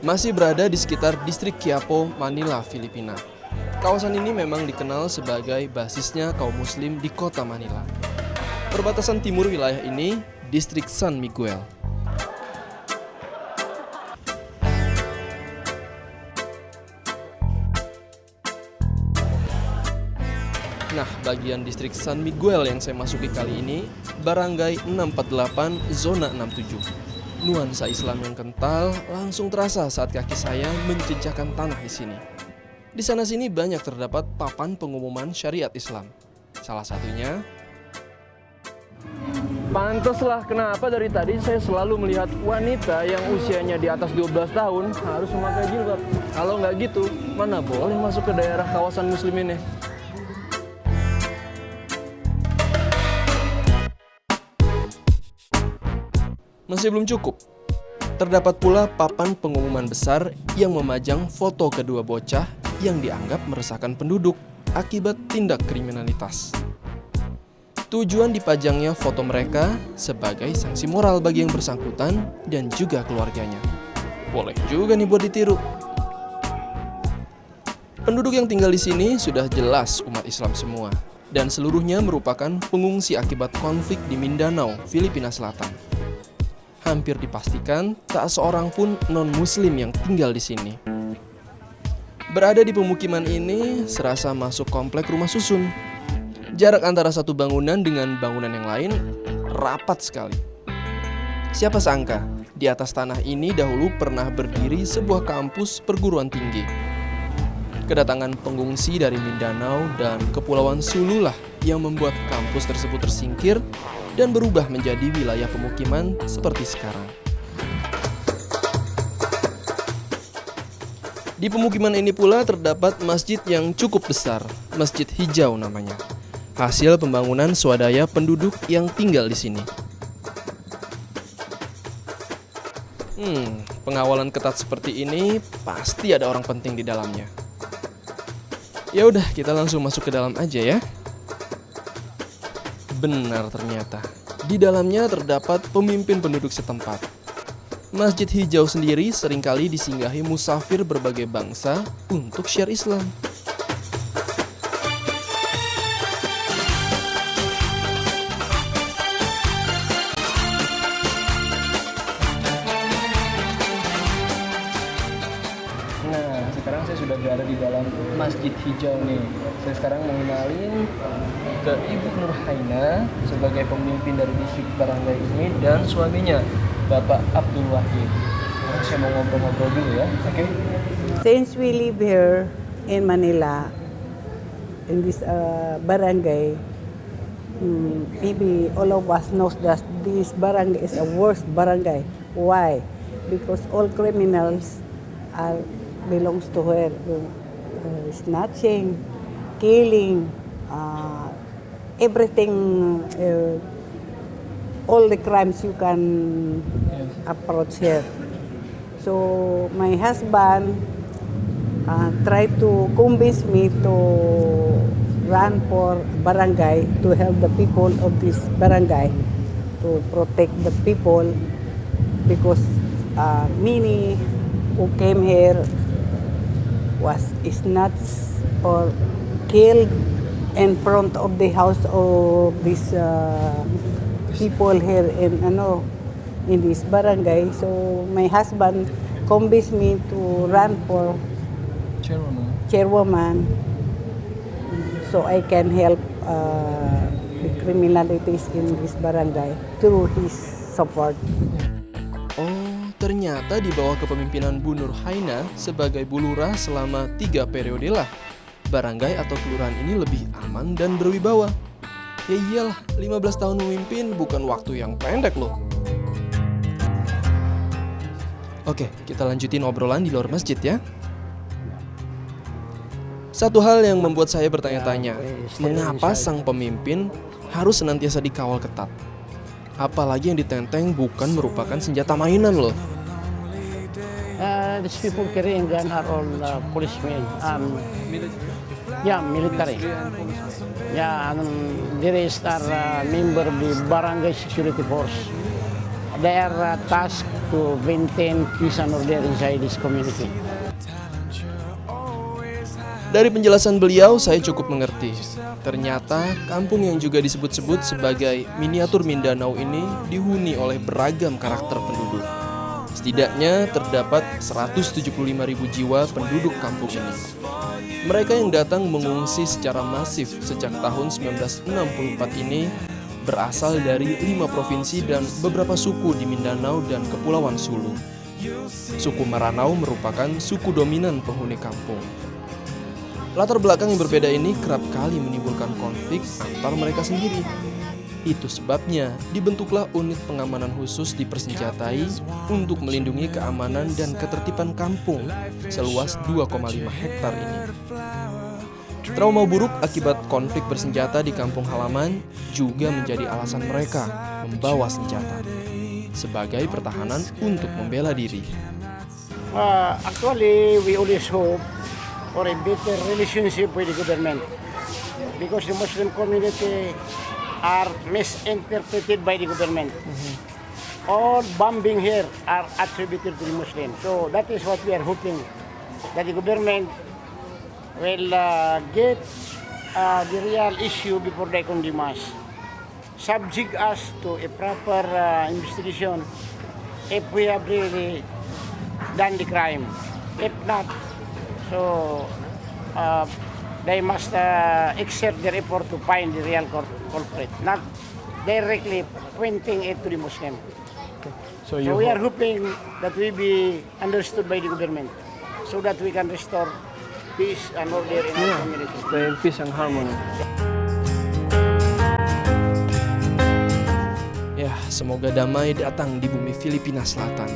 masih berada di sekitar distrik Quiapo, Manila, Filipina. Kawasan ini memang dikenal sebagai basisnya kaum muslim di kota Manila. Perbatasan timur wilayah ini, distrik San Miguel. Nah, bagian distrik San Miguel yang saya masuki kali ini, Barangay 648, Zona 67. Nuansa Islam yang kental langsung terasa saat kaki saya menjejakkan tanah di sini. Di sana-sini banyak terdapat papan pengumuman syariat Islam. Salah satunya, pantaslah kenapa dari tadi saya selalu melihat wanita yang usianya di atas 12 tahun harus memakai jilbab. Kalau nggak gitu, mana boleh masuk ke daerah kawasan muslim ini. Masih belum cukup. Terdapat pula papan pengumuman besar yang memajang foto kedua bocah yang dianggap meresahkan penduduk akibat tindak kriminalitas. Tujuan dipajangnya foto mereka sebagai sanksi moral bagi yang bersangkutan dan juga keluarganya. Boleh juga nih buat ditiru. Penduduk yang tinggal di sini sudah jelas umat Islam semua, dan seluruhnya merupakan pengungsi akibat konflik di Mindanao, Filipina Selatan. Hampir dipastikan tak seorang pun non-muslim yang tinggal di sini. Berada di pemukiman ini serasa masuk komplek rumah susun. Jarak antara satu bangunan dengan bangunan yang lain rapat sekali. Siapa sangka, di atas tanah ini dahulu pernah berdiri sebuah kampus perguruan tinggi. Kedatangan pengungsi dari Mindanao dan Kepulauan Sulu lah yang membuat kampus tersebut tersingkir dan berubah menjadi wilayah pemukiman seperti sekarang. Di pemukiman ini pula terdapat masjid yang cukup besar, Masjid Hijau namanya. Hasil pembangunan swadaya penduduk yang tinggal di sini. Pengawalan ketat seperti ini pasti ada orang penting di dalamnya. Ya udah, kita langsung masuk ke dalam aja ya. Benar ternyata, di dalamnya terdapat pemimpin penduduk setempat. Masjid Hijau sendiri seringkali disinggahi musafir berbagai bangsa untuk syiar Islam. Nah, sekarang saya sudah berada di dalam Masjid Hijau nih. Saya sekarang mengenalin ke Ibu Nurhaina sebagai pemimpin dari distrik Barangay ini dan suaminya, Bapak Abdul Wahid. Saya mau ngobrol-ngobrol dulu ya, oke? Since we live here in Manila, in this barangay, maybe all of us knows that this barangay is a worst barangay. Why? Because all criminals belongs to her. Snatching, killing, everything, all the crimes you can approach here. So my husband tried to convince me to run for barangay to help the people of this barangay, to protect the people, because many who came here was snatched or killed in front of the house of these people here in this barangay. So my husband convinced me to run for chairwoman, so I can help the criminalities in this barangay through his support. Ternyata di bawah kepemimpinan Bu Nurhaina sebagai Bu Lurah selama 3 periode lah, barangay atau kelurahan ini lebih aman dan berwibawa. Ya iyalah, 15 tahun memimpin bukan waktu yang pendek loh. Oke, kita lanjutin obrolan di luar masjid ya. Satu hal yang membuat saya bertanya-tanya, mengapa sang pemimpin harus senantiasa dikawal ketat? Apalagi yang ditenteng bukan merupakan senjata mainan loh. These people carrying gun are all policemen. Military. There is member of the barangay security force. They are tasked to maintain peace and order inside this community. Dari penjelasan beliau, saya cukup mengerti. Ternyata kampung yang juga disebut-sebut sebagai miniatur Mindanao ini dihuni oleh beragam karakter penduduk. Setidaknya terdapat 175.000 jiwa penduduk kampung ini. Mereka yang datang mengungsi secara masif sejak tahun 1964 ini berasal dari 5 provinsi dan beberapa suku di Mindanao dan Kepulauan Sulu. Suku Maranao merupakan suku dominan penghuni kampung. Latar belakang yang berbeda ini kerap kali menimbulkan konflik antar mereka sendiri. Itu sebabnya dibentuklah unit pengamanan khusus dipersenjatai untuk melindungi keamanan dan ketertiban kampung seluas 2,5 hektar ini. Trauma buruk akibat konflik bersenjata di kampung halaman juga menjadi alasan mereka membawa senjata sebagai pertahanan untuk membela diri. Actually, we always hope for a better relationship with the government because the Muslim community are misinterpreted by the government. All bombing here are attributed to the Muslim. So that is what we are hoping, that the government will get the real issue before they condemn us. Subject us to a proper investigation if we have really done the crime. If not, so they must exert their effort to find the real culprit, not directly pointing it to the Muslim. So we are hoping that we be understood by the government so that we can restore peace and order in our community. Peace and harmony. Ya, semoga damai datang di bumi Filipina Selatan.